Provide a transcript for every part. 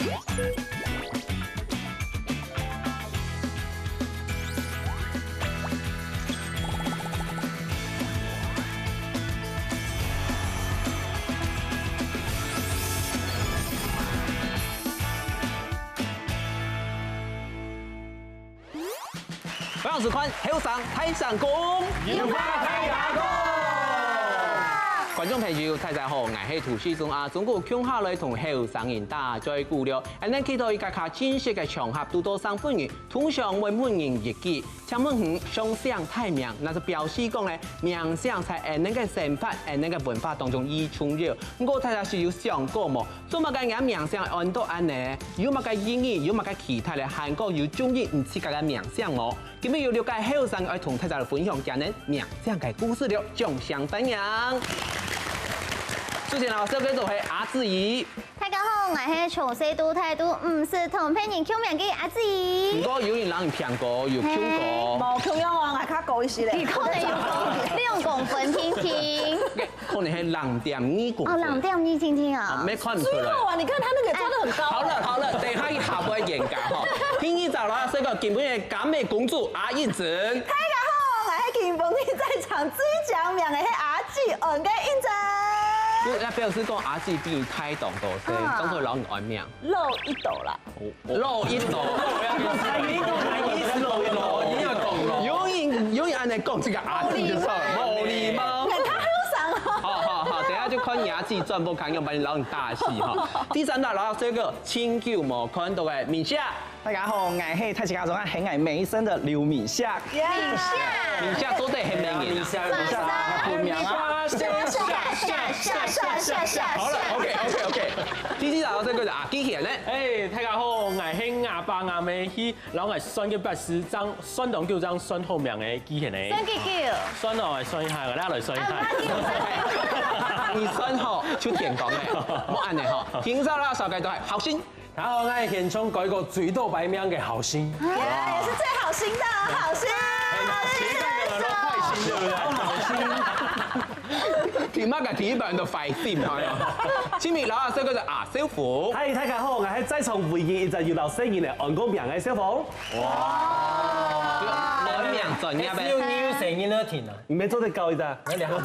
我老师看后上太上宫，要怕太大功。观众朋友，大家好，我係涂旭中啊，中國強下來同後生人打再鼓了，咱見到一個較正式嘅場合，都到上半年，通常會滿人熱記，請問上上太名，那就表示講咧，名聲在那個生活、那個文化當中已重要。不過大家是有想過冇？做乜嘅人名聲按到安呢？有乜嘅意義？有乜嘅其他咧？韓國有中意唔自家嘅名聲哦。咁要了解後生，要同大家分享今日名聲嘅故事了，掌聲歡迎。之前老師叫做係阿志怡，大家好，我係從細到大都唔是同別人搶名嘅阿志怡。不過有人讓你騙過，有搶過。冇搶樣啊，我較高一些咧。你可能用公分聽聽。可能係2.2公分。哦，2.2聽聽啊。沒看出來。啊，你看他那個抓得很高。好了，等下一下會嚴格哈。聽一早啦，這個基本嘅港美公主阿燕子。大家好，我係金鳳你在場最獎名嘅係阿志恩嘅燕子。那表示講阿志比太動多些，講到老人愛命。漏一斗啦。漏一斗。有人按嚟講這個阿志就錯，冇禮貌。他很爽哦。好，等下就看你阿志賺不看，要把你老人打死哈。第三大老這個清久冇看到嘅米夏。大家好，我係太極家中很愛美聲的劉敏夏。米夏都得很美人啊。本名啊。好了 ，OK。第四大這個是阿基賢咧。大家好，我係阿爸阿妹去，然後係選嘅筆師張，選當叫張選後名嘅機器咧。選幾叫？選落嚟選一下，我哋嚟選一下。你選好就點講咧？冇按咧嗬。聽咗啦，首屆都係好心。大家好，我係現場改個最多排名嘅好心。也是最好心的好心。對不對？好心。點解嘅第一版都快啲唔係啊？前面攞下這個就阿小虎。係大家好，我係在場會議就要到4年嚟按個名嘅小虎。哇！人名專業嘅。要聲音都停啊！唔係做得夠咋？你兩個。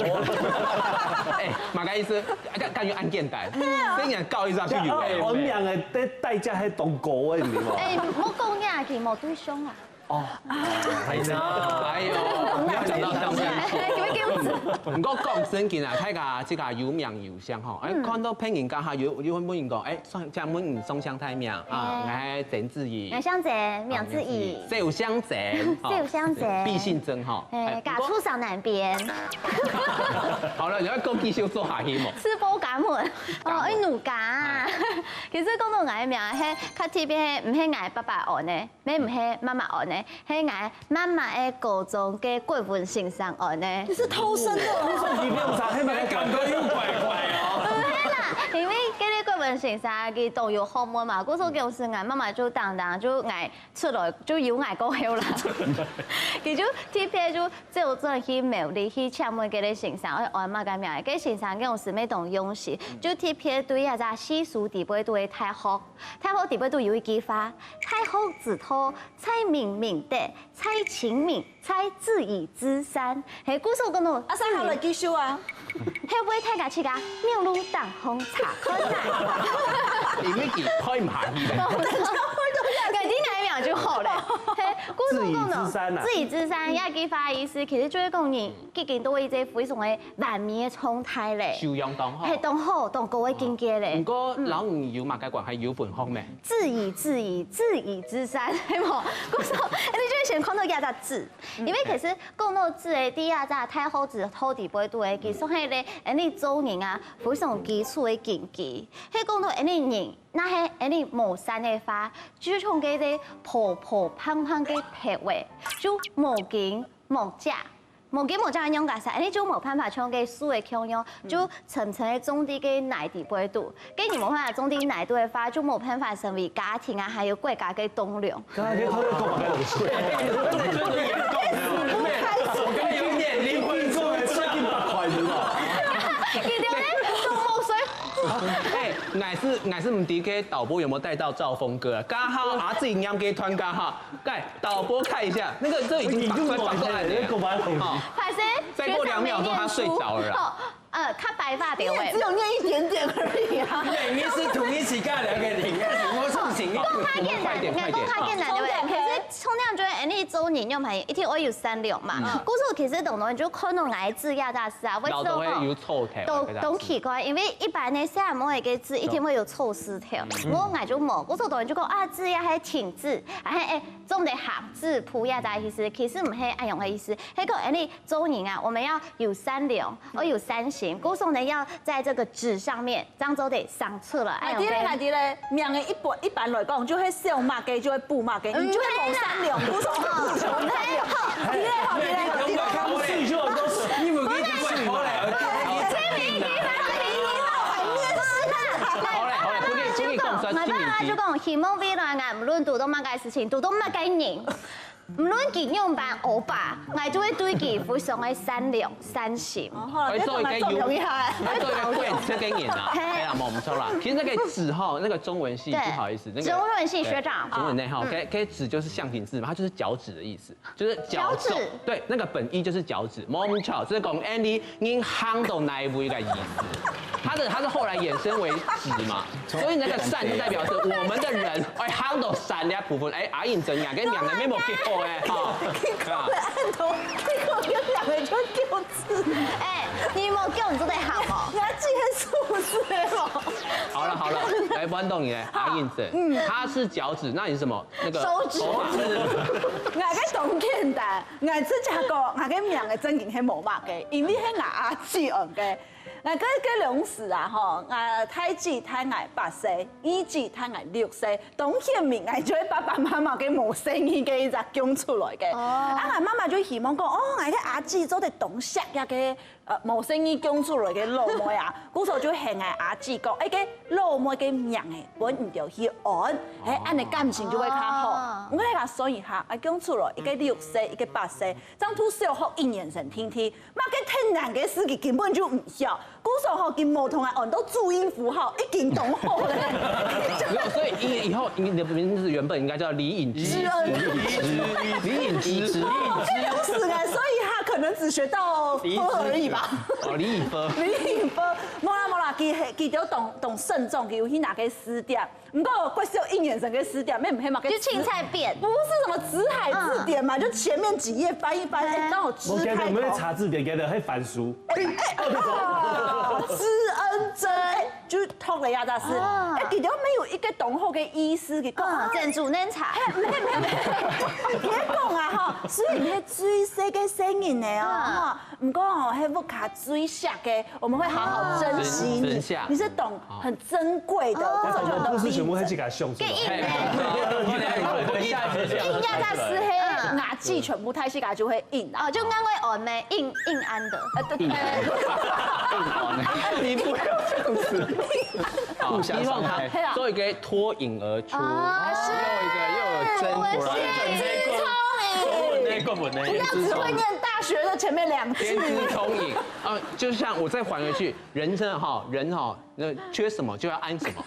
馬個意思，感覺按鍵帶，聲音夠一陣就有。按名嘅代價係當歌嘅，唔係喎。唔好講嘢，佢冇對胸啊。哦，係啊，哎呦，不要講到咁樣。唔過講真件啊，睇下即個有名有相吼，看到片人家下有冇人講，將門唔送上太名啊，我係鄭志怡。梁香姐，苗志怡。趙香姐。趙香姐。必姓曾哈。嫁出小南邊。好了，你要講繼續做下去冇？吃波感門，奴家。其實講到我嘅名係，較特別唔係我爸爸按嘅，咩唔係媽媽按嘅。係我媽媽嘅高中嘅國文先生按呢。你是偷生的。你不用查，係咪感覺又怪怪哦？係啦，因為嗰啲國文先生佢都有學問嘛，嗰時候就是我媽媽就當就嗌出來就有嗌過後啦。佢就特別就就真去苗栗去請問嗰啲先生，我按乜嘅名？嗰啲先生嗰種是咩種用詞？就特別對啊，在西蜀地位對太學地位都有一句話：太學子托，蔡明明德，蔡晴明，蔡自以之山。係古時候講到阿三好了，繼續啊。係會睇架似架妙路當紅茶開奶。你咩叫開唔下去嘅？改啲奶苗就好咧。古時候講到自以之山，一句話意思，其實就係講人結見到一隻非常嘅完美嘅狀態咧。修養當好。係當好，當高嘅境界咧。唔過老人有乜嘅關係有本學咩？自以之山，係冇？古時候你就先看到一隻字，因為其實講到字嘅啲啊，真係太好字，好地背對嘅，其實係咧，你做人啊，非常基礎嘅境界。係講到你人。那係你無山嘅花，就從嗰啲婆婆胖胖嘅皮位，就無根無架，無根無架嘅樣架勢，你就冇辦法從嗰樹嘅腔樣，就層層嘅種啲嘅奶地背度，跟住冇辦法種啲奶度嘅花，就冇辦法成為家庭啊，還有國家嘅棟梁。剛才偷偷講嘅東西，我跟你有點靈魂做嘅700塊的。佢哋咧種木水。乃是唔知个导播有没有带到赵峰哥啊？刚好阿自己养给团刚好，盖导播看一下，那个这已经绑过来了。好，反正再过2秒钟他睡着了啦。看白发点位，只有念一点点而已啊。你是同一起干两个零，我送行。公开电缆，应该公开电缆对不对？可是冲量就会你周年用牌一天会有3两嘛。故事其实懂的就可能来自亚大师啊，为什么？有臭条。都奇怪，因为一般呢，虽然某一个字一定会有臭丝条，我爱就冇。故事懂就讲啊，字呀还挺字，还总得行字谱亚大意思，其实唔系爱用的意思。那个你周年啊，我们要有3两，而有3形。古颂呢要在这个纸上面，漳州得上册了。哎，对嘞，名的一般来讲，就会小马给，就会布马给，你就会某3两，古颂不穷3两。对嘞，好，对嘞，你看水就都是，你们给他水好嘞。就讲希望未来啊，无论做到乜嘅事情，做到乜嘅人。唔論見用版歐巴，我就會對佢非常嘅3兩3形。做一個做一個會這個人啊，對啦，冇錯啦。其實那個紙哈，那個中文系不好意思，那個中文系學長，中文內哈，給紙就是象形字嘛，它就是腳趾的意思，就是腳趾。對，那個本意就是腳趾。冇錯，就是講 Andy 因夯到哪一位嘅意思。它是後來衍生為紙嘛，所以那個扇就代表是我們的人，夯到扇嘅部分，阿印真樣，跟兩個沒冇結合。好，按頭，這個跟2個就丟字。你冇叫你做得好哦，你還記得數字哦。好了，來關東你來，阿印子，他是腳趾，那你是什麼？那個手指。我個懂簡單，我只只個我個名嘅真經係冇乜嘅，因為係阿姊用嘅。我個兩時啊，吼，我太子太捱8歲，二子太捱6歲，當顯明我就爸爸媽媽嘅冇生意嘅一隻講出來嘅。啊，我媽媽就希望講，我個阿姊做得懂識一個冇生意講出來嘅老妹啊，嗰時候就係我阿姊講，個老妹嘅名誒，本唔掉去按，按你感情就會較好。我係個所以下，我講出來一個6歲，一個8歲，張圖小學1年生天天，媽嘅天然嘅事情根本就唔曉。嗰時候見冇同人按到注音符號，已經懂好了。所以以後你的名字原本應該叫李穎芝。李穎芝。是啊，所以他可能只學到科而已吧。哦，李穎科。冇啦，佢就懂慎重，佢有去拿個詞典。唔過貴少1年生嘅詞典，咩唔係嘛？就青菜變，不是什麼紫海字典嘛，就前面幾頁翻一翻，剛好知開頭。我們查字典，給的係翻書。知恩真，就托你亞大師。佢都沒有一個懂好嘅意思，佢講珍珠奶茶。咩？別講啊！哈，雖然係最細嘅聲音嚟哦，唔過哦係屋卡最下嘅，我們會好好珍惜你。你是懂很珍貴的這種東西。不是全部係自己想出來。印亞大師係牙記全部太細個就會印哦，就安慰按咩印安的。你不要這樣子。好，希望他做一個脫穎而出，又有真果然。不要只會念大學的前面2句。天資聰穎啊，就像我再還回去，人那缺什麼就要安什麼。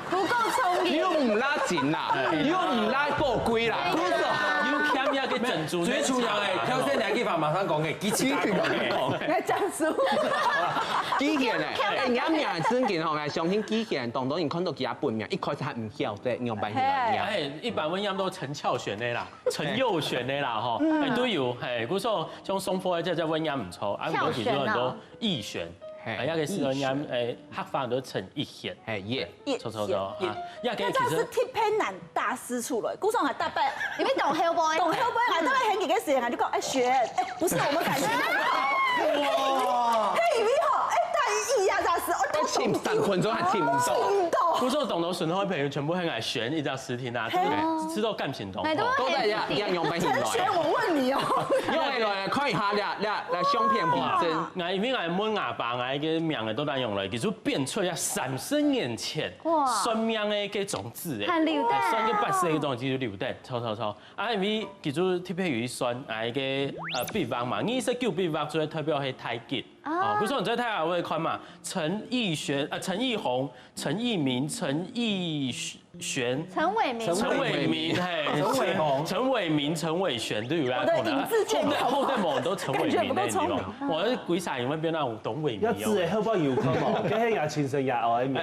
不夠聰明。你又唔拉緊啦，你又唔拉夠龜啦。要欠一個珍珠。最重要嘅，挑戰兩句話馬上講嘅，幾錢講嘅。來講書。機器人誒，人家名真勁吼，相信機器人當當然看到其他本名，一開始還唔曉得用版型。一般文音都陳翹選的啦，陳佑選的啦，吼，都有，嗰時候像松坡即係文音唔錯，啊，唔其中很多義選。一個是人家黑發都陳奕賢，錯啊！一個其實是貼片男大師出來，古上係大伯，你邊懂 Hellboy？ 懂 Hellboy，我都係很幾個時間就講，學，不是我們感情哇！嘿，你好，大一呀，大師，我都聽3分鐘還聽唔到。古時候懂得順開朋友全部很愛選一張實體啊，知道感情懂。都在一樣用版型來。陳璇，我問你哦，用來看一下來相片比真。因為我問阿爸，我個名嘅都當用來，其實變出一3生眼前，算命嘅個種子誒，算個8歲嘅種子就留得，錯。啊，因為其實特別有一算，個秘方嘛，29秘方最代表係太極。哦，比如说你在太阳会看嘛，陈奕迅、陈奕宏、陈奕明、陈奕璇、陈伟明，陈伟明，嘿，陈伟宏、陈伟明、陈伟璇都有来我的影字健康后代某都陈伟明感觉不够聪明我是鬼傻，有没有变那种董伟明？一字好不有看嘛，佢係也全身也愛面。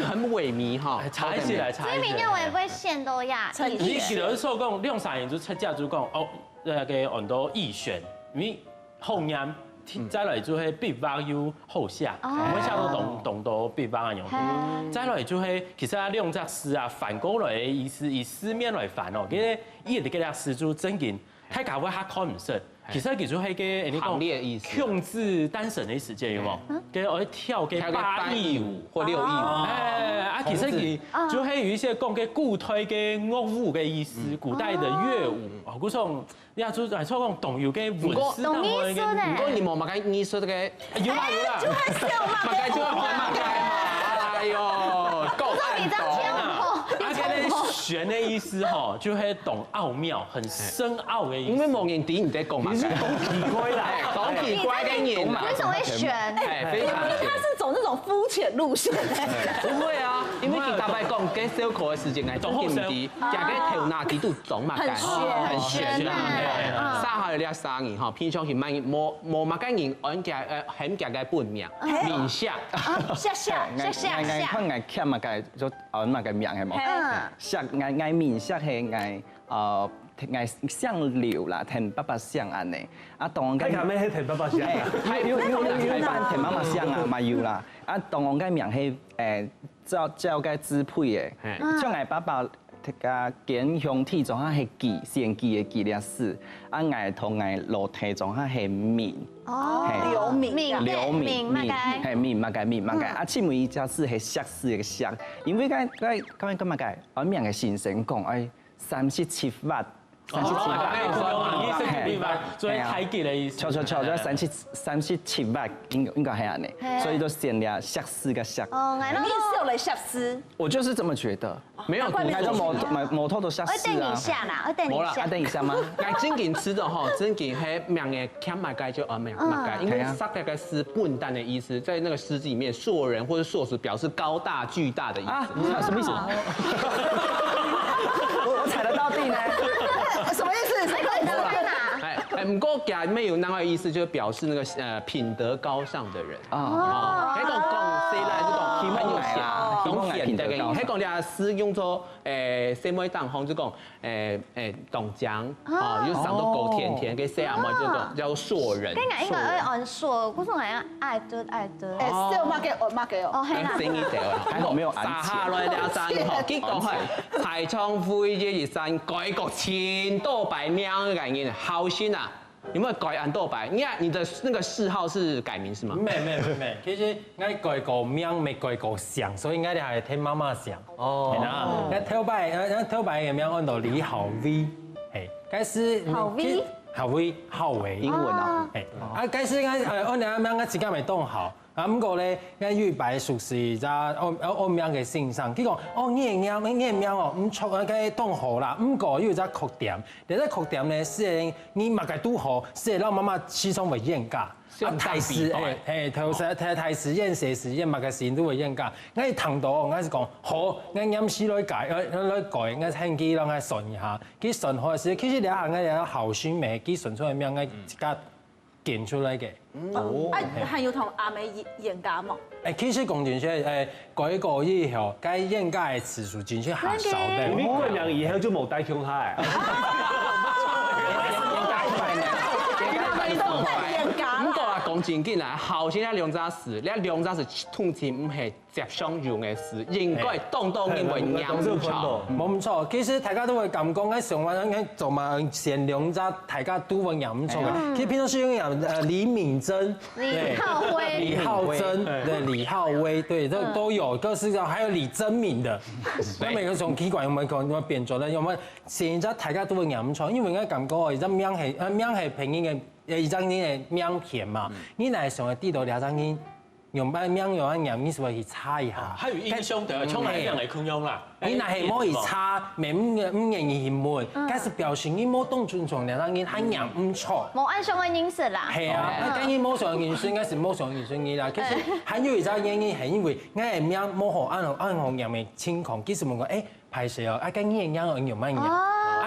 很萎靡哈。查起来，查起所以明天我也来。不会线都亚你艺记得说讲两三年就出价就讲哦，那个很多艺选，因为后面。再來就係 big value 後下，我們下都懂到 big value 用。再來就係其實啊，兩隻詩啊，反過來意思以詩面來反哦，佢伊哋嗰隻詩就真件，睇教會嚇看唔實。其實叫做係嘅，你講控制單身嘅時間有冇？嘅我跳嘅8億舞或6億舞。其實佢就係有一些講嘅古代嘅樂舞嘅意思，古代嘅樂舞，嗰種你啊，就係錯講動搖嘅文思懂藝術咧。不過你冇乜嘅藝術嘅，有啦有啦，就係笑嘛，乜嘅就係乜嘅嘛，哎呦，夠暗懂。玄的意思哈，就係懂奧妙，很深奧嘅意思。因為冇人點唔得講嘛，你是講奇怪啦，講奇怪嘅人嘛，為什麼會選？非常他是走那種膚淺路線。不會啊，因為其實白講，嘅小可嘅事情係總唔啲，加嘅頭拿幾度總嘛，很玄啦。三下你一生年嗬，偏向係乜冇乜嘅人按嘅很夾嘅本命面相，嗌看嗌欠嘛嘅，就按嘛嘅命係冇。相嗌面相係嗌嗌相料啦，同爸爸相安尼。啊，當我睇下咩係同爸爸相啊？有班同媽媽相啊，嘛有啦。啊，當我嘅命係照嘅支配嘅，像嗌爸爸。個見兄弟仲係記先記嘅記了事，啊嗌同嗌落體仲係面，劉敏，係面嘛嘅，啊姊妹家是係碩士嘅碩，因為咁樣嘅，我命嘅先生講，哎37萬。所以太極嘅意思。錯，咗37萬應該係安尼，所以就選了碩士嘅碩。哦，你是有嚟碩士？我就是這麼覺得，沒有，那就摩托都碩士啊。我等你下啦，我等你下。等一下嗎？嗌真件吃的哈，真件係命嘅欠埋街就命埋街，因為撒嘅是笨蛋的意思，在那個詩字裡面，碩人或者碩士表示高大巨大的意思。啊，什麼意思？我踩得到地呢？什麼意思？這個你知道在哪？唔過夾咩有那個意思，就表示那個品德高尚的人。哦，喺度講誰來？就講很有賢，懂賢的嘅人。喺講你啊詩用作什麼當紅就講董江，哦，就上到狗甜甜嘅寫啊嘛，就講叫碩人。跟我應該會按碩，嗰種係愛得。笑嘛嘅，愛嘛嘅哦。哦，係啦。聲音掉啦，還好沒有撒下來了山，結果係太倉灰嘅熱山，改國千多百名嘅概念，好心啊！有沒有改安多白？你的那個諡號是改名是嗎？沒，其實我改個名，沒改個相，所以我哋係聽媽媽相。哦，係啦，我頭擺嘅名按到李浩威，係，嗰時浩威，英文啊，係，啊，嗰時我哋名我自己未當好。啊，不過咧，我預備熟識咋，我名嘅先生，佢講，哦，你嘅名哦，唔錯啊，佢當好啦，不過有一個缺點，但係缺點咧，是你物嘅都好，是讓媽媽始終會嚴格。啊，題時頭實驗寫實驗，物嘅時都會嚴格。我係聽到，我係講好，我啱時來改，我聽佢讓我順一下，佢順好時，其實你下我有後選名，佢順出嘅名我自家揀出來嘅。哦，還有同阿美嚴格嘛？其實講真說，改過以後，該應該次數進去下少的。你個人以後就冇帶強下。不過啊，講正經啊，後生兩隻事，你兩隻事通常唔係接相用嘅事，應該當因為娘潮。冇唔錯，其實大家都會咁講，喺上灣做埋前兩隻，大家都會咁做嘅。其實平常時用李敏珍、李浩珍，對李浩威，對都有各式各，還有李真敏的。咁每個種奇怪有冇講變咗咧？有冇前一隻大家都會咁做，因為我咁講，而家名係平嘅。而家你嘅名片嘛，你嚟上嘅啲度兩張煙，用班名用安念，你是不是去查一下？还有英雄的，从来两个空用啦。你那係冇去查，咪唔認英文，嗰是表示你冇懂尊重人，讓你係念唔錯。冇按上嘅認識啦。係啊，咁你冇上認識，應該是冇上認識你啦。其實還有一個原因係因為我嘅名冇學按學念嘅情況，其實問講拍攝哦，咁你嘅名用乜嘢？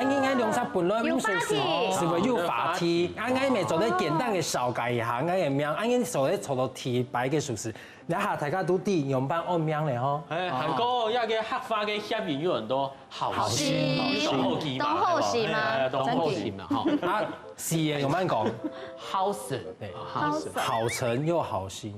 你啱兩隻本來唔熟悉，是咪要法題？啱咪做啲簡單嘅小改一下，我嘅名，啱做啲做到題白嘅熟悉。一下大家都啲用班按名嚟嗬。韓國一個黑化嘅協議有很多好心，懂後期嘛，懂後期嘛，懂後期嘛，哈。啊，是嘅，用乜講？好神，對，好誠又好心，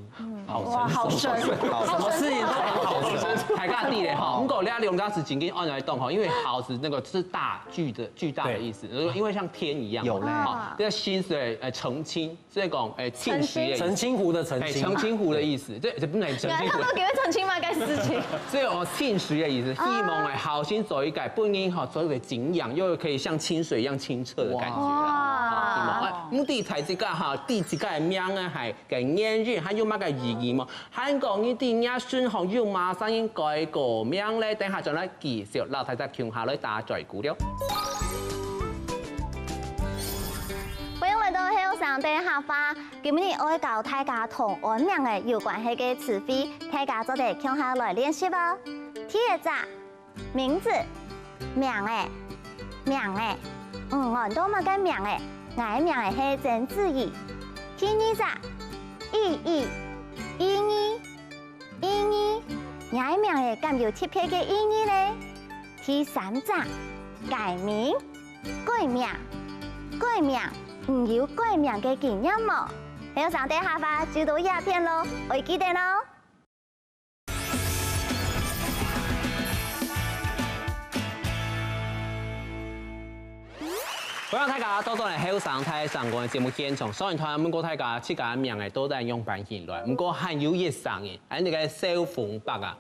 好神，什麼事情都很好神。大家地咧哈，不過你兩家是緊緊按來動哈，因為好是那個是大巨大的意思，因為像天一樣。有咧。這個心是澄清，所以講慶時。澄清湖的澄清。澄清湖的意思，這不能澄清湖。他都叫佢澄清嘛，該事情。所以我慶時的意思，希望好心走一改，本應哈做一個景仰，又可以像清水一樣清澈的感覺啦。目的才這個哈，第幾個名啊係嘅年日，還有乜個意義嘛？韓國呢啲嘢宣學要馬上應改個名咧，等下再來介紹，老太太傾下來打再估了。歡迎來到後生的客話，今日我會教大家同按名嘅有關係嘅詞彙，大家做啲傾下來練習吧。第一隻名字，名誒，按到乜嘅名誒？我名誒係曾志怡。第二隻意義，我名誒咁有特別嘅意義咧。第三隻改名，唔要改名嘅經驗冇？後生的客話就到鴉片咯，會記得咯。歡迎大家到到嚟後生台上個節目現場，雖然台唔過大家七個名嘅都在用版進來，唔過還有一上嘅，係那個小鳳白啊，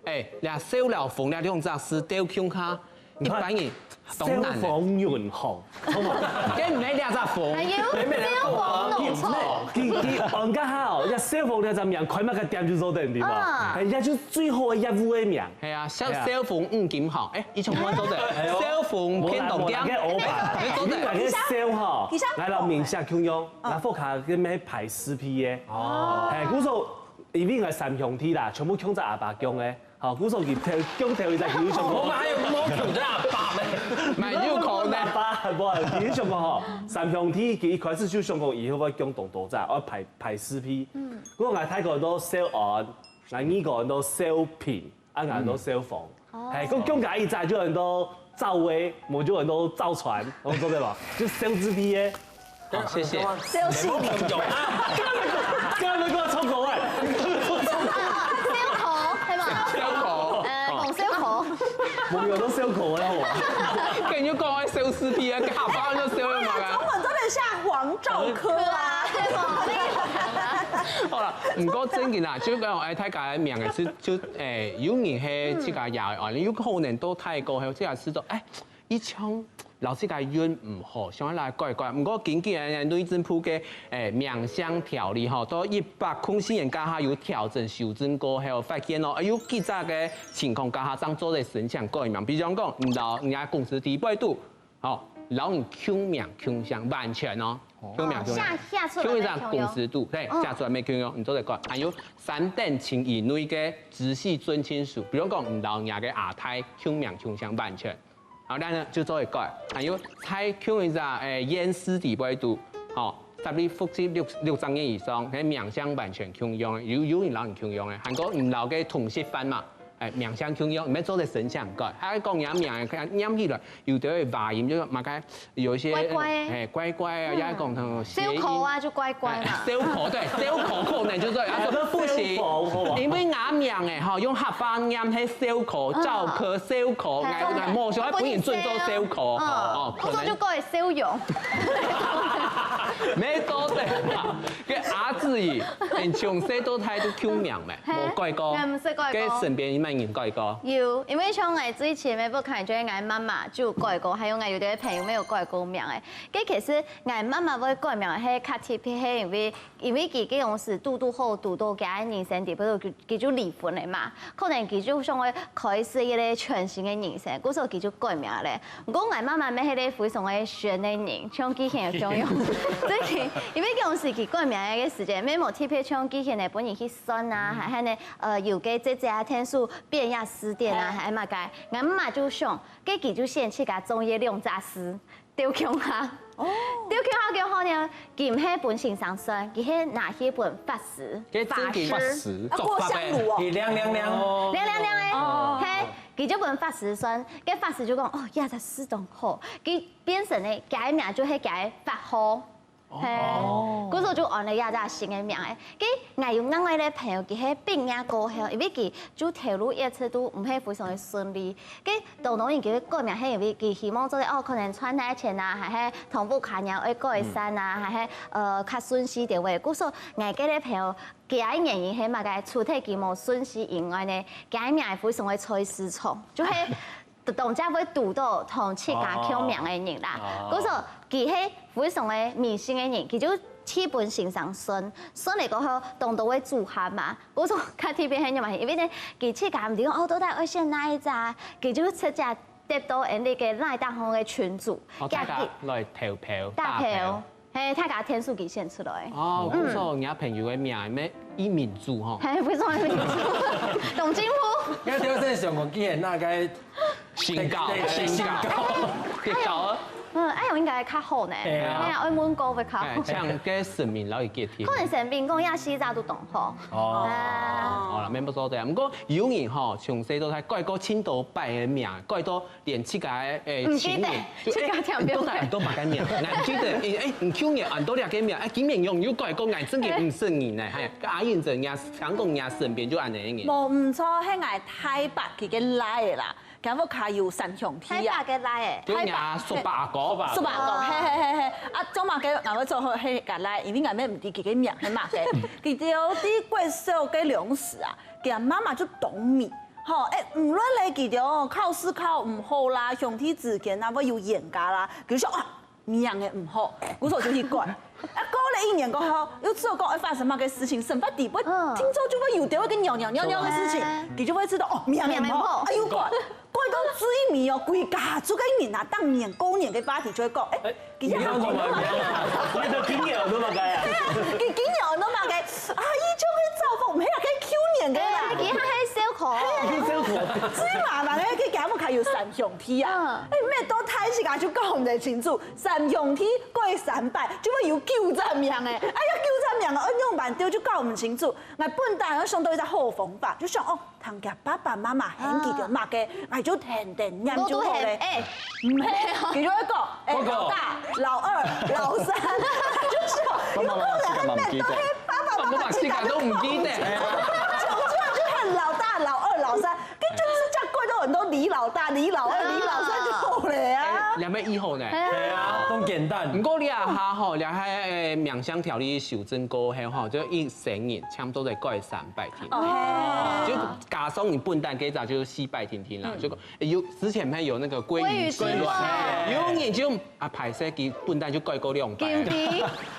你小了鳳了兩隻是雕腔卡，一般人當然。小鳳潤紅，好冇？佢唔係兩隻鳳，係要小黃濃錯。佢按家好，一小鳳咧就名開乜個店就做定對嘛？係一就最好嘅業務嘅名。係啊，小鳳金行，以前我做的小鳳偏東店，你做的那個小哈，來到名下供用，嗱副卡嘅咩排屍批嘅，係古數因為係三兄弟啦，全部供在阿爸供嘅。好，古數佢供條就叫上個。我還有冇供在阿爸咧？唔係要講咧。阿爸冇，叫上個嗬，三兄弟佢一開始就上個以後我供動多咋，我排屍批。嗰個我睇過都小案，嗱呢個都小品，啊眼都小房。係，咁供解一紮就很多造威，冇就很多造船，我做對吧？就小紙批嘅。好，謝謝。小氣冇供用啊！今日俾我衝過喂。冇用到燒烤啦，我。跟住講係小屍批啊，下班都燒咗嘛㗎。中文真係像黃兆科啊！好啦，唔過真嘅啦，就講睇家名嘅就有人係自家也愛，有可能都睇過係即係知道，以前老師家運唔好，想來改。唔過近幾年內政部嘅名相條例吼，到104年家下有調整修正過後，發現咯，有幾隻嘅情況家下將做在申請改名，比如講唔留人家公司地位度，好留人腔名腔相完全哦，腔名腔相，腔一隻公司度，對，下出來沒腔用，唔做在改。還有3等親以內嘅直系尊親屬，比如講唔留人家嘅亞太腔名腔相完全。好，咱呢就做一改，還有採用一隻驗屍地位度，好，10年複製6年以上，喺名相完全共用嘅，有人留人共用嘅，韓國唔留嘅同時翻嘛，名相共用，唔係做啲神像改，喺講人名念起來，有啲會發音，就嘛該有一些乖乖啊，也講同小口啊就乖乖嘛，小口對，小口可能就做，不行，因為雅名誒，哈用客家念係小口、趙科、小口，冇想喺本人尊做小口，哦，可能就改小容，沒多對，嘅阿志怡，你從細到大都叫名咩？冇改過。我唔識改過。跟身邊咩人改過？有，因為像我之前不看就係我媽媽就有改過，還有我有啲朋友沒有改過名嘅。跟其實我媽媽會改名係較特別，係因為佢嗰種是拄好拄到嘅人生地，比如佢就離婚嘅嘛，可能佢就想要開始一個全新嘅人生，嗰時候佢就改名咧。不過我媽媽咩係咧非常嘅選嘅人，像之前嘅種樣，所以因為嗰種時佢改名嘅時間，咩冇特別像之前嘅本人去選啊，還係呢有嘅姐啊天數變呀詞典啊，還係乜嘅，我媽媽就想，跟佢就先去甲中醫兩雜師調強下。哦，調強下嘅話呢，佢唔係本性上身，佢係拿起本法師，法師，過香爐哦，亮亮亮，亮亮亮嘅，係，佢就本法師身，跟法師就講哦，呀，師當好，佢變成咧改名就係改法號。係，嗰時候就按了亞扎新嘅名誒，佢我有另外咧朋友，佢喺病呀過後，因為佢就投入一切都唔係非常嘅順利，佢當然佢改名係因為佢希望做哦可能賺大錢啊，還係同步看人會改善啊，還係較順勢啲位。嗰時候我嗰啲朋友，佢喺原因係乜嘅？除咗佢冇順勢以外呢，改名係非常嘅菜市場，就係。當家會拄到同自家叫名嘅人啦，嗰時候佢係非常嘅迷信嘅人，佢就基本性上信嚟過後，當到會組合嘛。嗰時候佢特別係因為因為咧，佢自家唔知講哦，到底我選哪一隻，佢就出隻得到人哋嘅那一檔行嘅群組，大家來投票，打票，係睇下天數幾先出來。哦，嗰時候人家朋友嘅名係咩？伊民主吼，係非常嘅民主，董金夫。我條線上個見那個新教，結教。哎呦，應該較好呢。係啊，愛滿歌會較好。像嘅神明老會結添。可能神明講亞西扎都懂好。哦。好啦，免不說對啊。不過有人吼，從細到大改過千多百嘅名，改到連自家誒情人，都係都百個名。我記得唔叫人按多兩個名，幾名用又改過，我真嘅唔信人呢。係阿燕就人香港人身邊就按呢樣嘢。冇唔錯，係我太白佢嘅拉嘅啦。咁我卡要神向天啊！太白嘅拉誒，叫阿叔伯阿哥，叔伯阿哥，係。啊，做乜嘅？我做去個拉，因為我咩唔知佢嘅名係乜嘅。佢有啲貴少嘅糧食啊，佢阿媽媽就懂米。吼，唔論你佢條考試考唔好啦，上天之間啊，我要嚴格啦，佢說啊名嘅唔好，嗰時候就去改。過了一年過後，又知道講會發生什麼嘅事情，神不地不，聽說就會有啲會跟尿嘅事情，佢就會知道哦名唔好，哎呦改到最尾哦，規家族嘅人啊，當年過年嘅 party 就會講，佢一下講到你都幾年都嘛計啊？佢幾年都嘛計，啊依種嘅造福唔係話佢 Q 年嘅啦，佢係燒烤，最麻煩咧，佢搞乜要神向天啊？咩都睇時間就講唔得清楚，神向天過300，就會有糾正名嘅，哎呀糾正名啊，用辦掉就搞唔清楚。我本來我想到一個好方法，就想哦，同家爸爸媽媽興記條乜嘅，我就停定念就好咧。唔係，其中一個老大、老二、老三，就是有可能係咩都係爸爸時間都唔記得。就係老大、老二、老三，跟住是這樣過到很多李老大、李老二、李老三就好了啊。兩咩以後呢？係啊，咁簡單。唔過你啊下吼，你喺名相條例修正過後吼，就一成年差唔多就改300天。哦。就加上你笨蛋幾早就400天啦，就有之前咪有那個鮭魚之亂，有年就排泄佢笨蛋就改過200。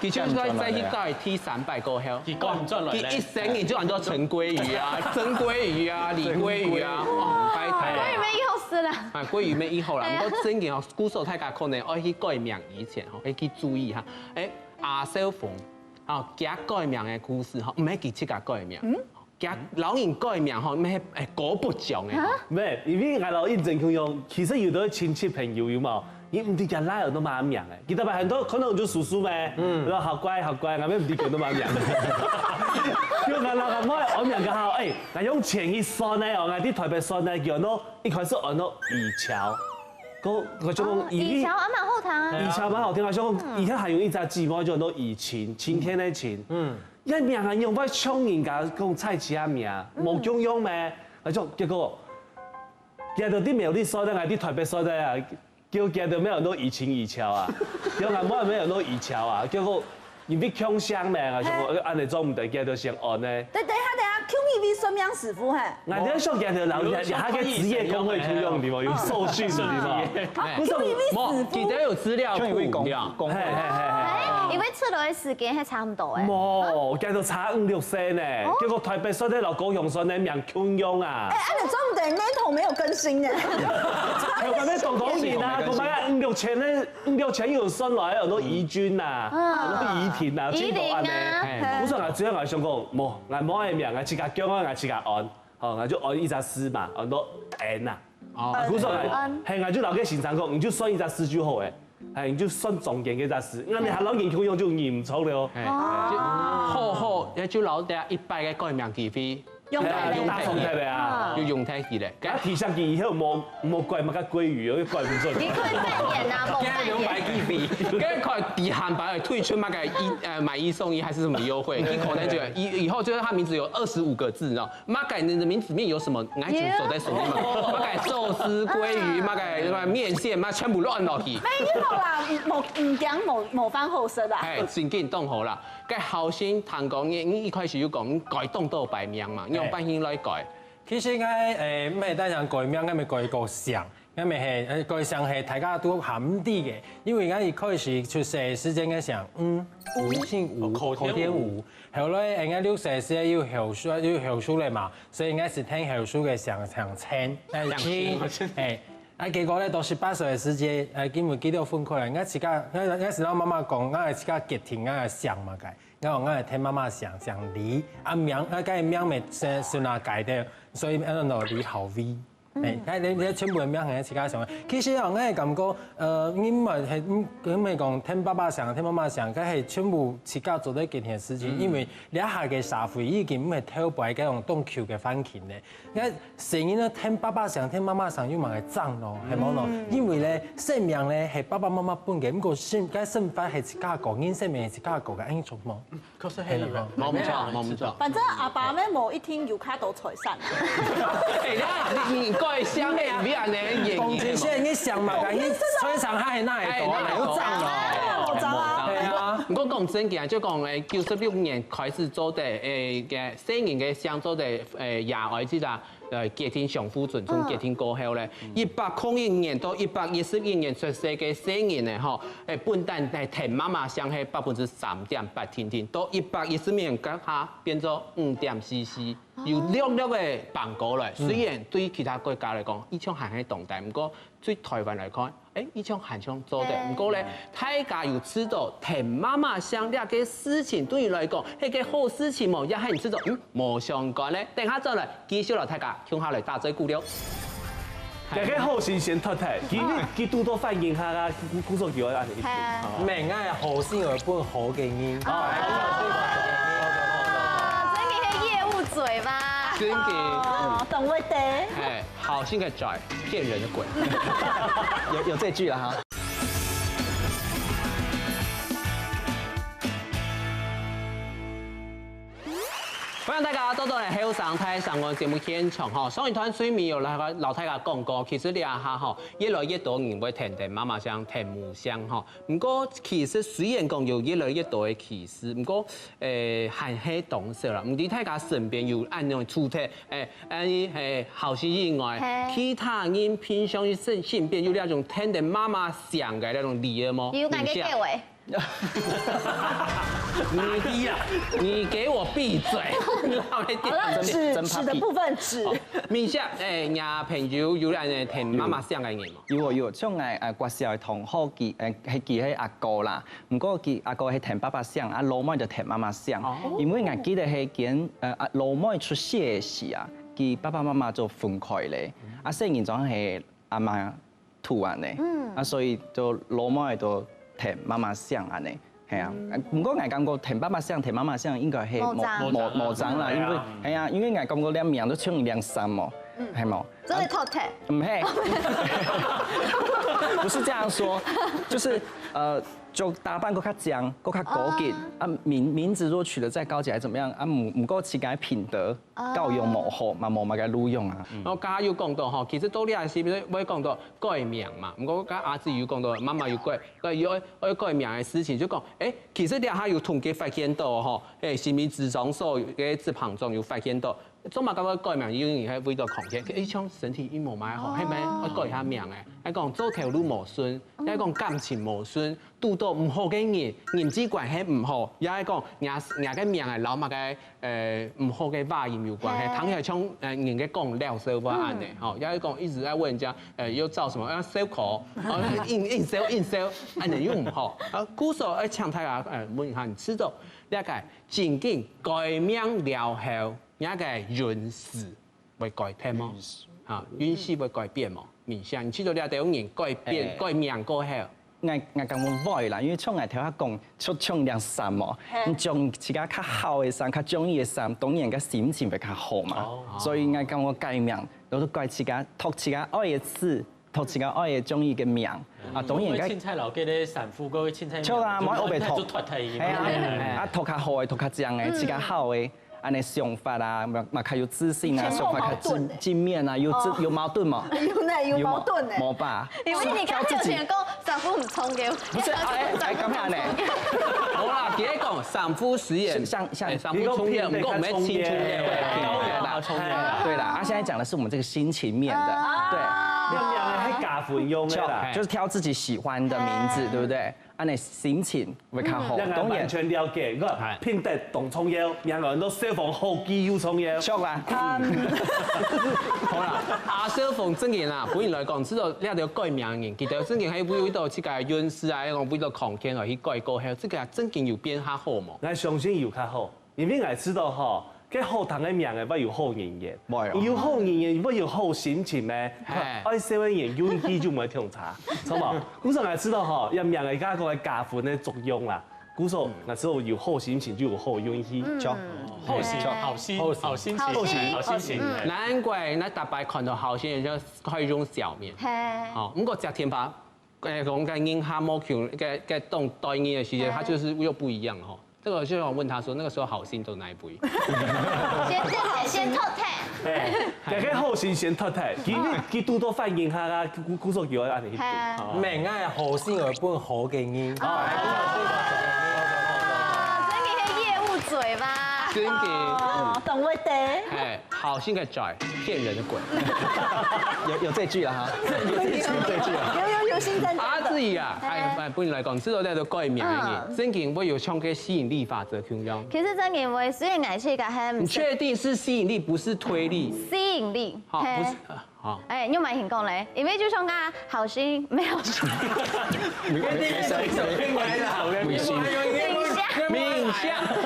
佢就再去改 T300過後，佢改唔出來咧。佢一成年就按照陳鮭魚啊、曾鮭魚啊、李鮭魚啊，哇，唔該睇。鮭魚咩以後死啦？啊，鮭魚咩以後啦？不過真嘅哦，古時候大家可能愛去改名以前吼，要去注意下。亞小鳳啊，加改名嘅故事吼，唔係佢自家改名。加老人改名吼，咩果不獎嘅。咩？因為我老印象中，其實有啲親戚朋友有冇？你唔知叫拉人都蠻名嘅，記得吧？很多可能就叔叔咩，話好乖好乖，我咩唔知叫都蠻名。因為我名嘅好，我用前一算咧，我啲台北算咧叫做一開始按到二橋。嗰種以橋阿蠻好聽啊，二橋蠻好聽啊，像而家係用一隻字幕叫做以前，晴天的晴。一名係用翻唱人家講蔡其他名，冇中用咩？嗰種結果，見到啲苗啲所咧，係啲台北所咧啊，叫見到咩人都以前二橋啊，叫我冇人咩人都二橋啊，結果。因为腔声咩啊，想讲安尼做唔对，叫做先按呢。等下 QTV 孙杨师傅嘿，我哋上见到老人还个职业工会出用的嘛，有受训的嘛。不是 QTV 师傅，记得有资料库了。公会。因为出来的时间係差唔多嘅。冇，叫做差5、6歲呢。結果台北市的老高雄說呢名腔用啊。哎，你專門對 Metal 沒有更新呢？我講咩動動年啊，講咩5、6千呢，5、6千有算來很多怡君啊，很多怡婷啊，金寶安呢。我說我主要我想講，冇，我冇嘅名，我自家叫我自家按，好，我就按一隻詩嘛，按到 N 啊。哦，我說係我就留給現場講，你就算一隻詩就好誒。係，你就算中間嘅隻詩，因為你係老人腔用就認唔出了。好，一就老爹100嘅改名機會。用大風睇嚟啊！要用睇佢咧，咁提上去以後冇怪乜嘅鮭魚，我怪唔出。你可以扮演啊，冇扮演。200機會，跟住佢底限版推出乜嘅買1送1還是什麼優惠？你可能覺得以後就是他名字有25個字，你知道？乜嘅你的名字裡面有什麼？我一直守在手裡面。乜嘅壽司、鮭魚，乜嘅麵線，乜全部亂落去。沒有啦，唔講冇翻後生啦。係，先給你動好啦。嘅後先談講，你一開始要講你改動到白名嘛，用版型來改。其實我咩單人改名，我咪改個相，我咪係改相係大家都含啲嘅，因為我一開始出世時陣嘅想，吳姓吳，後天吳，後來人家6歲時要後書嚟嘛，所以應該是聽後書嘅想聽，結果咧到18歲嘅時節，基本幾多分開啦，我自家我是我媽媽講，我係自家決定我係想嘛嘅。我係聽媽媽想李，名我梗係名咪算下改的，所以李後 V。你全部嘅名係自家想。其實我係感覺，你唔係講聽爸爸想，聽媽媽想，佢係全部自家做得幾件事情，因為你一下嘅社會已經唔係偷擺嗰種東橋嘅番茄咧。我成日咧聽爸爸想，聽媽媽想，要問係爭咯，係冇咯。因為咧姓名咧係爸爸媽媽本嘅，不過姓法係自家個，因姓名係自家個嘅，應做冇。確實係啦，冇唔錯。反正阿爸咩冇一天要卡到財神。你改相嘅唔安尼演。公司現在想嘛，你財神係哪係多？有爭咯，有爭啊！係啊，不過講真嘅，就講96年開始做的嘅4年嘅相做的野外之啦。家庭上富準從家庭過後咧，101年到111年出世嘅4年咧，嗬，本蛋係甜媽媽香係3.8天天，到110年家下變咗5.4cc，有略嘅磅高咧。雖然對其他國家嚟講，呢種係喺動態，不過對台灣嚟講，呢種係想做的。不過咧，大家要知道甜媽媽香呢個事情對你嚟講係個好事情冇，一係唔知道冇相關咧。等下再嚟繼續嚟大家。向下嚟打嘴鼓了，大家好新鮮脱脱，佢多多反映下啊，工作叫我按你。明啊，好先有本好嘅音。真嘅係業務嘴嘛？真嘅，懂味的。好心嘅嘴，騙人的鬼。有這句啦哈。歡迎大家到嚟後生睇上個節目現場嗬，上一段水面有老太家講過，其實呢一下嗬，越來越多人會聽媽媽聲、聽母聲嗬。唔過其實雖然講有越來越多嘅歧視，唔過係喺懂事啦。唔知大家身邊有按樣出題後生以外，其他人偏向於性別有那種聽到媽媽聲嘅那種禮儀麼？有哪個結尾？你給我閉嘴！好了，紙的部分紙。面下nhà朋友有人聽媽媽聲嘅嘢嘛？有，像我學校嘅同學係記喺阿哥啦，唔過記阿哥係聽爸爸聲，阿老妹就聽媽媽聲，因為我記得係見阿老妹出世嘅時啊，佢爸爸媽媽就分開咧，阿細年仲係阿媽吐完咧，所以就老妹就聽媽媽聲安尼。係啊，唔過我感覺聽爸爸聲、聽媽媽聲應該係冇爭啦，因為係啊，因為我感覺兩名都唱2、3喎，係冇。真係偷聽？唔係，不是這樣說，就是就打扮更较僵，更较高级啊，名字如果取得再高级还怎么样啊？唔够自己品德教养无好，嘛无嘛该录用啊。我家有讲到吼，其實到你係是不是講到改名嘛？唔過家阿姊有講到，媽媽有改，要改名嘅事情就講，其實你下有統計發現到吼，是咪自從所嘅字旁中有發現到。總嘛感覺改名已經係為咗konkr嘅，像身體羽毛買好，係咪我改下名嘅？係講做條路無順，係講感情無順，遇到唔好嘅人際關係唔好，也係講人嘅名係老嘛嘅唔好嘅話語有關係，倘係像人嘅講撩手話安尼，吼，也係講一直在問人家要造什麼要 sell 口，硬 sell， 安尼又唔好。古時候喺長太啊問下你知道，你解正經改名了後。人家運勢會改變嗎？嚇，運勢會改變嗎？面相，你知道你係有人改名過後，我講我會啦，因為像我頭下講出唱兩衫哦，你將自家較好嘅衫、較中意嘅衫，當然個心情會較好嘛。所以我講我改名，我都改自家讀自家愛嘅字，讀自家愛嘅中意嘅名。啊，當然個凊彩留嘅咧sản婦嗰個凊彩。錯啦，冇學白讀。係啊，讀較好嘅，讀較正嘅，自家好嘅。安尼想法啊，嘛較有自信啊，想法較正面啊，有矛盾嘛？有矛盾呢？冇吧？因為你剛剛有前講丈夫唔衝嘅，不是哎，咁樣呢？好啦，幾講丈夫實驗，像丈夫衝業，唔講咩青春嘅，對啦，啊，現在講的是我們這個心情面的，對。係假款用嘅啦，就是挑自己喜歡的名字，對不對？安尼心情會較好。當然完全了解，我拼得動創業，人人都消防好基要創業。錯啦。好啦，阿小鳳真嘅啦，本來講知道你係要改名嘅，其實真嘅喺為到這個運勢啊，講為到抗天而去改過後，這個真嘅有變較好嘛？我相信有較好，因為我知道吼。cái好聽嘅名嘅，不要好人緣，要好人緣，不要好心情咩？愛少嘅人運氣就唔會調查，錯冇？古時我知道嗬，入名嘅家個係加分嘅作用啦。古時我知道有好心情就有好運氣，好心情。難怪那大白看到好心人就可以用小面。好，唔過隻天牌講嘅銀下魔球嘅動對應嘅時間，它就是又不一樣嗬。這個就我問他說，那個時候好心都哪一杯？先偷睇。大家好心先偷睇，佢多多反映下啦，古時叫我按你去對。名係好心有本好嘅音。真嘅係業務嘴吧？真嘅，懂會得。好心嘅嘴，騙人的鬼。有這句啦嚇，有這句啊。有新增加。阿姊啊，本來講知道在度改名嘅，真嘅會有唱嘅吸引力法則咁樣。其實真嘅會雖然藝術家係你確定是吸引力，不是推力？吸引力。好，不是。好。因為唔講咧，因為就像個好心沒有心。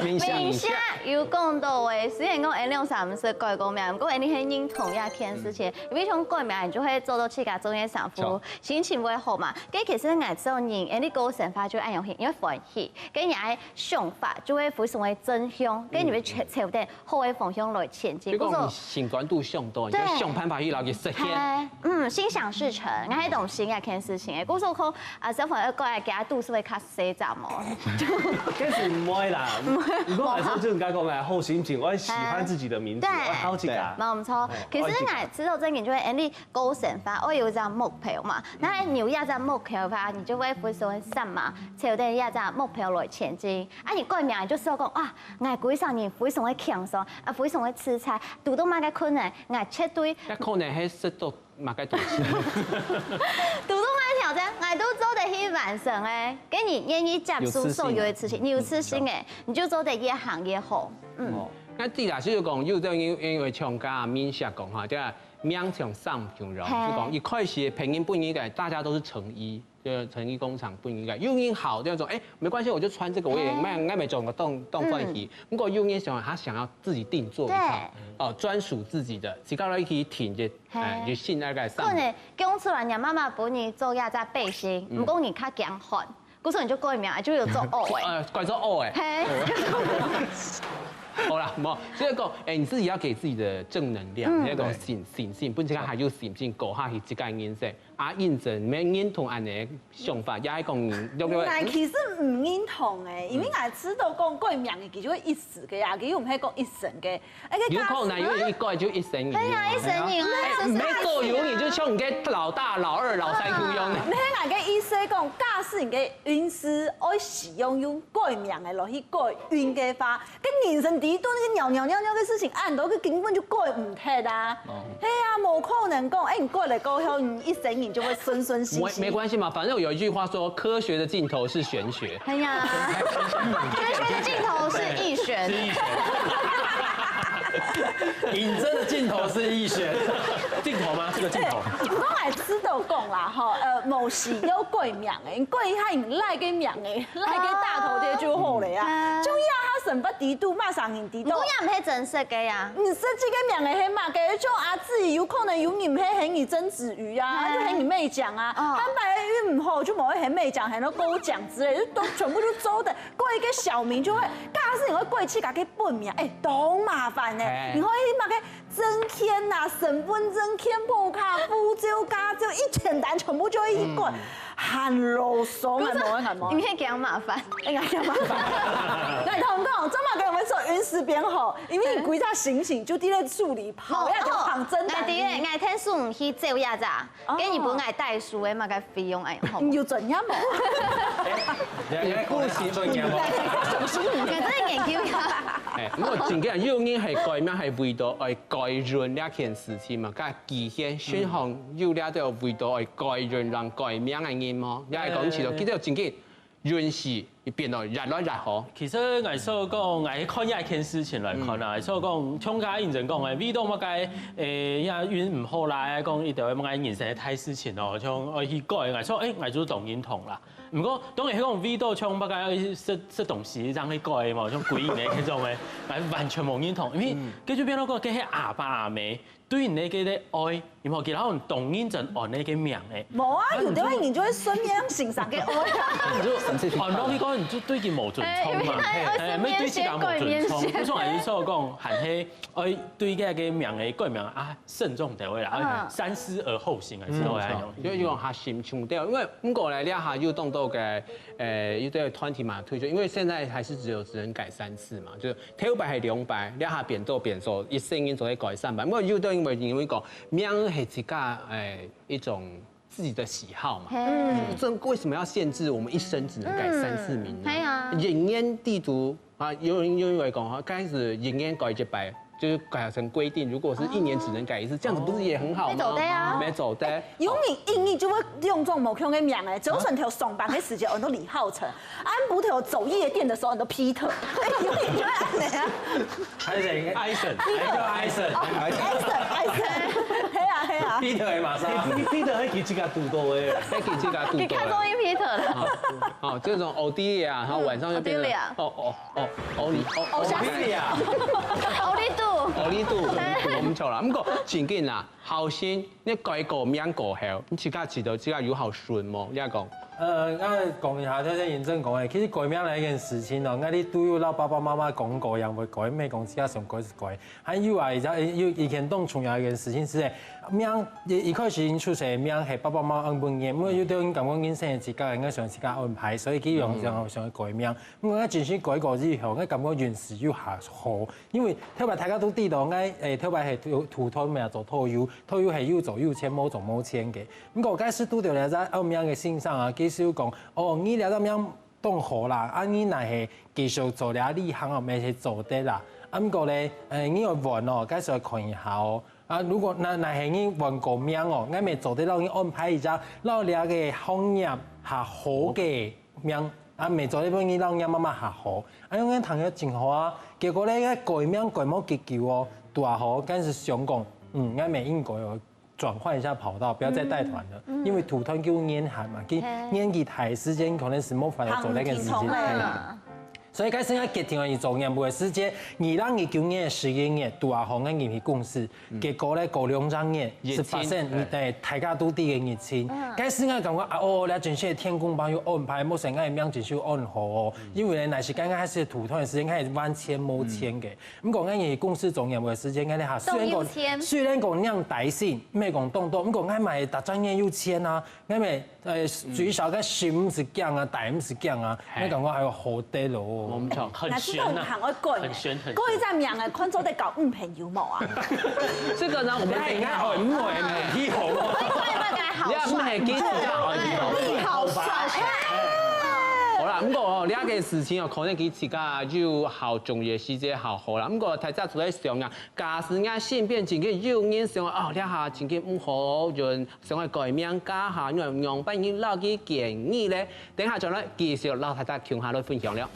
名聲有講到誒，雖然講N兩三歲改個名，不過你係認同一件事情，因為像改名，你就會做到自家中意丈夫，心情會好嘛。咁其實我做人，你個想法就按樣因為歡喜，咁人嘅想法就會非常嘅正向，咁你會朝啲好嘅方向來前進。你講情感度上多，你想辦法去攞佢實現。心想事成，我係同心一件事情嘅。嗰時候小朋友過嚟，佢都是會較細陣喎。嗰時唔會啦，如果係說就人家講嘅好心情，我喜歡自己的名字，我好自家。冇錯，其實我知道真嘅就係你高想法，我有一個目標嘛。那你有一個目標嘅話，你就會非常嘅散嘛，朝住一個目標來前進。啊，你改名就是講啊，我幾十年非常嘅輕鬆，啊非常嘅自在，遇到乜嘅困難，我絕對。一可能係識到乜嘅東西。遇到乜挑戰，我都做得去完成誒。跟你願意接受所有嘅事情，你有自信誒，你就做得越行越好。那第二就是講，有啲因為唱歌面相講嚇，即係面向上向柔，就講一開始配音不應該，大家都是成衣，就是成衣工廠不應該，用音好就種，沒關係，我就穿這個，我也沒做個動關係。不過用音想他想要自己定做一套，專屬自己的，自己可以挺嘅，就信那個上。可能講出來，你媽媽幫你做一隻背心，唔講你較強悍，嗰時候你就改名，就要做惡改做惡好啦，冇，所以講，你自己要給自己的正能量，那個信心，本身還有信心，過下去這個顏色，印证咩认同安尼想法，也係講我其實唔認同誒，因為我知道講過命嘅，其實一時嘅呀，佢唔係講一生嘅。有可能有一個就一生贏。係啊，一生贏啊！唔係個有你就像嘅老大、老二、老三咁樣。你喺我嘅意思講，假使人嘅運勢愛使用過命嘅落去改運嘅話，跟人生地段嘅尿尿嘅事情，按到佢根本就改唔脫啊！係啊，冇可能講，你改嚟改去，你一生贏就會順順心心。沒關係嘛，反正有一句話說，科學的盡頭是玄學。係啊，玄學的盡頭是易玄。認真的盡頭是易玄，盡頭嗎？這個盡頭。我係知道講啦，冇時有改命嘅，改下唔賴嘅命嘅，賴嘅大頭啲就好嚟啊！仲要下神不敵度，馬上人敵度。唔也唔係真實嘅呀。唔實際嘅命係嘛嘅，像阿志有可能有人係喺你曾子瑜啊，就喺你妹獎啊，他白運唔好就冇喺妹獎，喺度高獎之類，就都全部都走的。過一個小名就會，假使你會過去甲佢本命，多麻煩呢！你可以嘛嘅增添啊，身份證、天鋪卡、護照、駕照，一簡單全部就可以過。很囉嗦，係冇？你可以講麻煩，應該講麻煩。來同講，這麼給我們說運勢變好，因為你規則心情就啲咧處理跑呀，就行真。我啲咧，我聽書唔去走呀咋，跟日本我帶書嘅嘛個費用哎好。要怎樣冇？你顧時盡嘅冇？我真係研究下。我真嘅有人係改命係為到愛改運呢件事情嘛，咁期限選項有咧都為到愛改運讓改命嘅。你係講起到，記得真嘅運勢變到越來越好。其實我所講，我看一件事情來看啊，所講，像家認真講嘅，遇到乜嘅也運唔好啦，講一定乜嘅人生嘅大事情哦，像我去改，我說我就當認同啦。唔過當然講遇到像乜嘅食東西讓去改嘛，像鬼嘅嗰種嘅，我完全冇認同，因為佢就變到講佢係阿爸阿媽對人哋嘅愛，然後其他人當認真按你嘅命嘅。冇啊，有啲人就會順便欣賞嘅愛啊。按落去講，你就對佢冇尊重嘛，係咪對自己冇尊重？嗰種係所講，係係愛對嘅嘅命嘅改命啊，慎重地位啦，三思而後行係之類係。因為要下心情掉，因為唔過來呢下要動到嘅要對團體嘛推出，因為現在還是只能改3次嘛，就是頭擺係2擺，呢下變多變數，一聲音就可以改3擺。不過要對因為講命係自家一種自己的喜好嘛，這為什麼要限制我們一生只能改3次名呢？人煙地圖啊，有人因為講開始人煙改1擺。就是改成規定，如果是1年只能改1次，這樣子不是也很好嗎？沒走的啊，沒走的。有你印你就會用這種某種嘅名誒，早晨條上班嘅時間，我都李浩成；安補條走夜店嘅時候，我都 Peter。有你就會安你啊？還是艾森，艾森，係啊。Peter 係馬上，Peter 係佢自己讀到嘅，係佢自己讀到。你看中意 Peter 了？哦，這種歐弟啊，然後晚上就變成歐呢度我唔錯啦，咁個前幾啦，後先你改個名過後，你自家知道自家有好順冇？你講。我講一下，即係認真講嘅，其實改名係一件事情哦。我哋都要老爸爸媽媽講過，又會改咩講，自家想改就改。還有啊，而家以前當重要一件事情是名，一開始出世名係爸爸媽媽安排嘅，因為有啲人咁講人生自家應該想自家安排，所以佢用上去改名。咁我陣時改過之後，我感覺運勢要下好，因為特別大家都知道，我特別係土胎命做土友，土友係要做要錢，冇做冇錢嘅。咁我嗰時拄到嚟咗安名嘅先生啊，少講哦，你了咁樣當好啦，啊你若係繼續做了呢行哦，咪係做得啦。啊唔過咧，你要問哦，介紹看一下哦。啊如果那係你問個名哦，我咪做得到，你安排一下老了嘅行業下好嘅名，啊咪做得幫你老嘢慢慢下好。啊因為同樣真好啊，結果咧改名改冇結局哦，大好，但是想講，我咪應該哦。轉換一下跑道，不要再帶團了，因為土團叫年寒嘛，年紀太時間可能是冇法做那件事情。所以该生个决定的作业部的时间，2019年11月杜阿红嘅入去公司，结果咧过2张月是发生大家都地嘅热情。该生个感觉啊哦，你真是天公帮有安排，莫成个命真是安好哦。因为咧乃是刚刚开始土团的时间，开始万千冇钱嘅。咁讲緊嘅公司作業嘅時間，我哋下雖然講量大先，咩講動多，咁講啱咪大專業有錢啊，啱咪最少嘅50件啊，大50件啊，你感覺係好低咯。我們講很玄啊，很玄很。嗰一隻名嘅看做得搞朋友冇啊？這個呢，我們應該很唔會嘅，好。你唔係幾時間？好帥。好啦，咁個呢一件事情哦，可能佢自家要好重要時間好好啦。咁個睇真做喺上啊，假使啱先變自己要念上哦，呢下自己唔好，就想去改名家下，因為用不要撈啲建議咧。等下再咧繼續撈睇睇強下來分享了。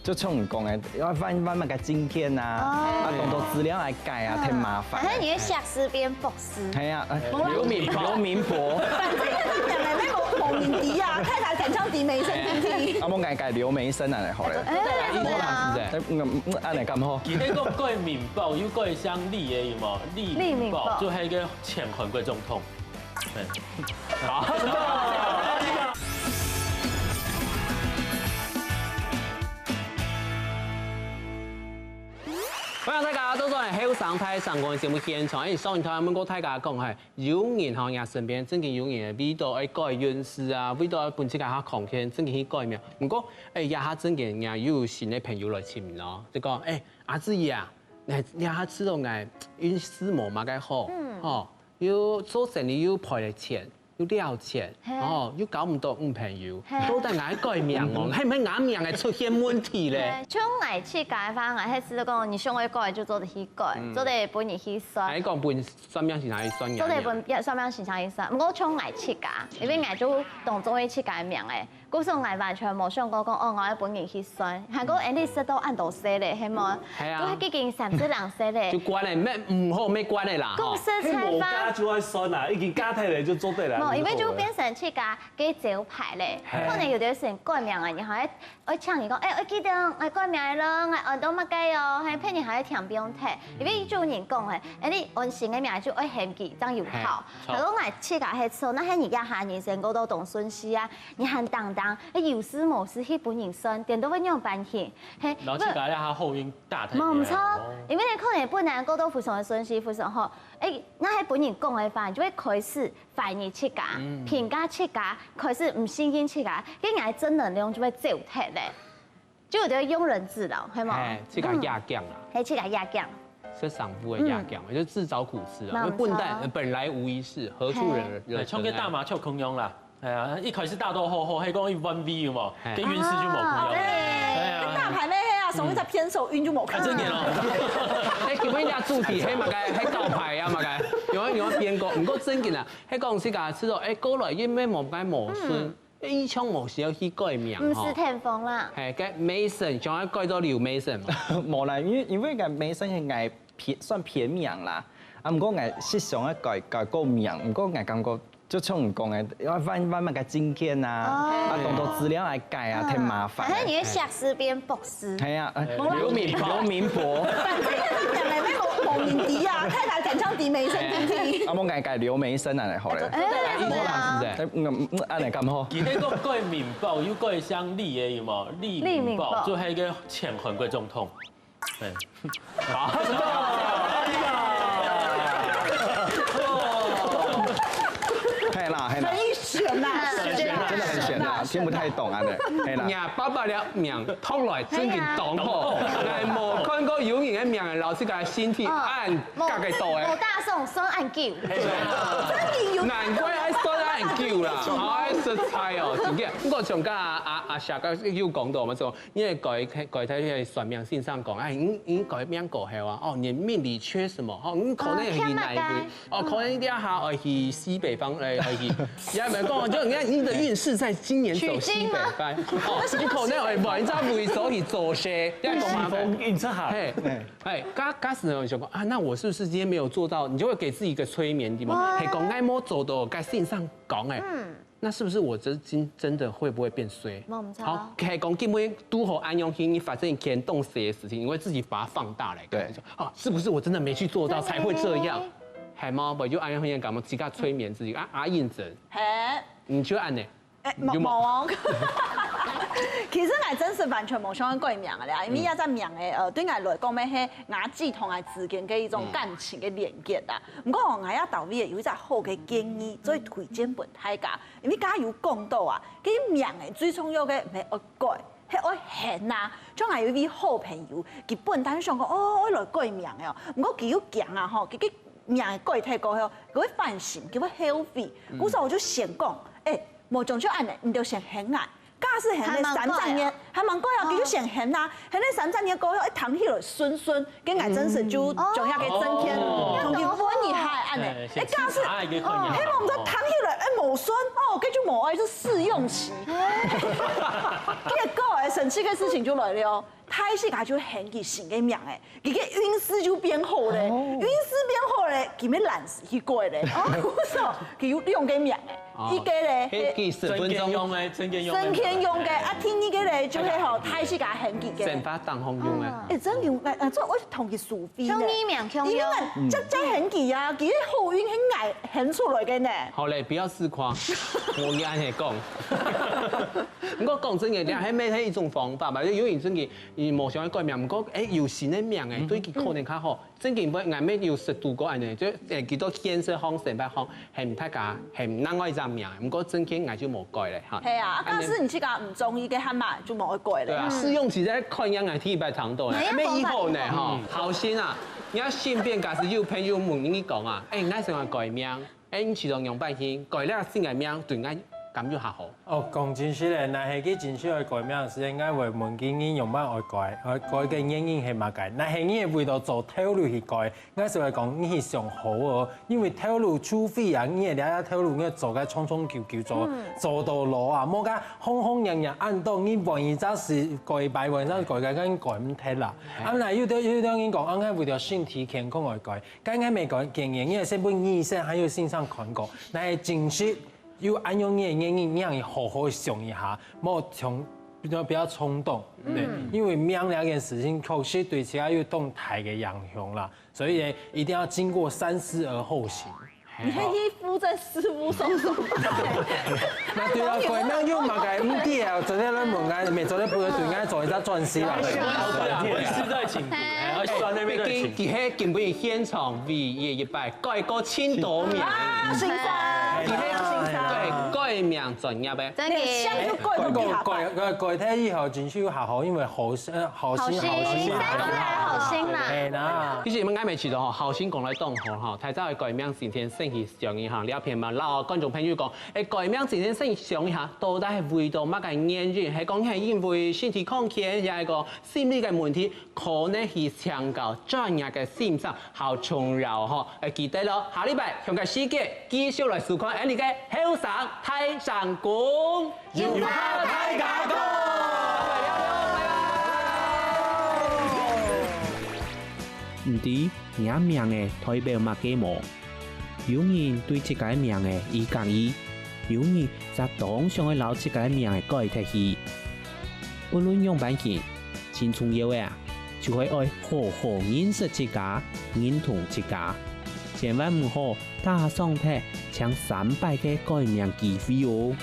就像你講嘅，要翻乜嘅晶片啊，咁多資料嚟改啊，太麻煩。反正你要學思變博士。係啊，劉明博。反正就是人哋咩冇名迪啊，太太緊張啲美聲啲。我冇改劉美生啊，嚟好咧。安尼咁好。而呢個改面報要改像李嘅有冇？李明報就係個前韓國總統。好。歡迎大家都在後上台上個節目現場，上一台我們大家講係有人行人身邊，真嘅有人味道愛改運勢啊，味道本身家下抗天，真嘅去改名。不過一下真嘅人有新嘅朋友來簽名咯，就講阿子怡啊，你下知道我運勢冇嘛嘅好，要做生意要賠嚟錢。要了錢，要搞唔到朋友，都得捱改名喎，係咪啱名係出現問題咧？像捱去改法，捱係知道講，你想要改就做得去改，做得本日去算。你講本算命是哪一算嘅？做得本算命是啥意思？唔過像捱去改，因為捱就當中去改名誒。嗰時候我完全冇想過講，哦，我喺本年去算，係個 Andy 都按到寫咧，係冇？係啊。都係幾件三四兩寫咧。就關咧咩唔好咩關咧啦。公司採訪。就愛算啊，已經加睇嚟就做得啦。冇，因為就變成去甲給招牌咧，可能有啲時改名啊，然後我搶伊講，我記得我改名咯，我按到乜計哦，係騙你還要聽不用睇，因為就人講誒，你按新嘅名就愛嫌記，這樣有好。如果我去甲係錯，那係你家下人生嗰度懂順序啊，你喊當當。有事冇事去本人算，點都會用半天。然後去改一下後運大體。冇錯，因為你可能本來嗰度非常嘅順序，非常好。我喺本人講嘅話，就會開始反而去改，評價去改，開始唔信任去改，跟住正能量就會走脫咧。就有啲庸人自擾，係冇？去改壓降啦。係去改壓降。是上部嘅壓降，就自找苦吃啊！笨蛋本來無一事，何處惹？衝嘅大麻雀空用啦。係啊，一開始打到好，係講要溫 V 嘅喎，跟運勢就冇朋友。跟大牌咧啊，送一隻偏手運就冇看。真嘅咯。基本人家主題係嘛嘅，係教牌啊嘛嘅，用邊個？唔過真嘅啊，喺公司架知道，過來啲咩冇解冇算，一槍冇時有去改名。唔是天風啦。係嘅 Mason，仲要改到劉 Mason。冇啦，因為個 Mason 係嗌算片名啦，啊唔過嗌實上一改個名，唔過嗌感覺。就像你講嘅，要翻乜嘅晶片啊，咁多資料嚟改啊，太麻煩。反正你要學思變博士。係啊，劉明博。反正人哋咩冇名迪啊，太太緊張啲美聲啲。我冇改劉美生啊，嚟好咧。安尼咁好。而呢個改面報要改像李嘅有冇？李明報就係個前韓國總統。好。很玄呐，真的很玄呐，聽不太懂啊咧。呀，爸爸了名通來真嘅懂好，係冇看過有人嘅名嘅老師嘅身體按隔個度嘅。冇大宋算按叫。難怪係算按叫啦，唉實在哦，真嘅。我上家阿霞哥要講到嘛，就因為改睇喺算命線上講，你改名過後啊，哦，你命裡缺什麼？哦，你可能係哪一邊？哦，可能呢一下係去西北方嚟去。也咪講，就你的運勢在今年走西北方，哦，你可能係晚上會所以做些，西風運出下，係，假使有人想講啊，那我是不是今天沒有做到？你就会给自己一个催眠，对吗？系讲爱摸走的，该线上讲哎。那是不是我真的会不会变衰？好，系讲基本都好安用心，你发生一件动谁的事情，你会自己把它放大来。对，啊，是不是我真的没去做到才会这样？系吗？我就安用心讲嘛，自己催眠自己啊，印证。嘿，你就按呢？冇哦。其实我真是完全冇想过命的啦，因为也在命的对我来讲，咩迄牙齿同我之间嘅一种感情嘅连接啦。不过我也导尾有一只好嘅建议，做推荐俾大家，因为加有讲到啊，佢命的最重要嘅唔系爱改。係愛行啊！將係有啲好朋友，佢本單想講哦，我來改命嘅，唔過佢要強啊吼，佢命嘅改太過後，佢會反省，佢會 healthy。嗰時候我就想講，無種就按咧，唔就先行啊！假使行咧300年，還蠻貴啊！佢就先行啊，行咧300年過後，一躺起來順順，跟我真是就將遐個增添，同佢本厲害按咧。假使希望唔知躺起來，無酸哦，跟住無愛是試用期。結果神奇嘅事情就來了，開始佢就很佢新嘅命誒，佢嘅運勢就變好咧，運勢變好咧，佢咪難死去過咧，哦，佢有用嘅命誒，依個咧，真天用嘅，真天用嘅，啊天呢個咧就係吼，開始佢很佢嘅，成把當空用嘅，真用誒，做我同佢數飛咧，用呢命用，因為真很佢啊，佢好運很矮很出來嘅呢。好嘞，不要自誇，我按係講。唔過講真嘅，你係咩係一種方法嘛？因為真嘅，而無想改命，唔過有新嘅命誒，對佢可能較好。真嘅唔係咩要食度嗰樣嘢，即係幾多天色方、成百方係唔太假，係唔啱我一隻命。唔過真嘅我就冇改咧嚇。係啊，假使你自家唔中意嘅喊嘛，就冇去改咧。對啊，試用期在看樣係體白長度咧，咩以後呢嚇？好先啊！你要順便假使有朋友問你講啊，我想要改命，你始終用半天改了新嘅命，對我感覺較好。哦，講真實咧，那係佢真需要改命時，應該會問建議用乜愛改嘅原因係乜改？那係你為咗做透露去改，我是話講你係上好哦，因為透露除非啊，你係了透露你做嘅衝衝叫做到攞啊，冇講轟轟揚揚按到你萬一陣時改擺，萬一陣改唔睇啦。啊，那有啲人講，啱啱為咗身體健康而改，剛剛未改建議，因為這本醫生還有線上看過，那係真實。要按用嘅原因，你要好好想一下，莫不要衝動，對，因為命兩件事情確實對其他有動態嘅影響啦，所以呢一定要經過三思而後行。你係依附在師傅手上。那對啊，改命就嘛該唔啲啊，昨天咧問我，咪昨天背對眼做一隻鑽石啦。我是在進步，而算那邊的進步。佢係根本現場為100改過千多名。先生，對，改命專業嘅。真嘅。改體以後真需要學好，因為好心嘛。好心啦。係啦。其實你們啱未知道好心講來當好嚇，睇走去改命先天生氣上一下，了片嘛，老觀眾朋友講，改命先天生氣上一下，到底係為到乜嘅原因？係講係因為身體抗健，又係個心理嘅問題，可能係搶救專業嘅線上好重要嗬。記得咯，下禮拜向個世界繼續來視看你嘅後生太上宮，要下太假公。唔知你命嘅代表乜嘅冇？有人對自己命嘅意講意，有人則當上去攞自己命嘅改體去。無論用版件，真重要嘅就係愛好好認識自家，認同自家，千萬唔好打上體搶300嘅改命機會哦。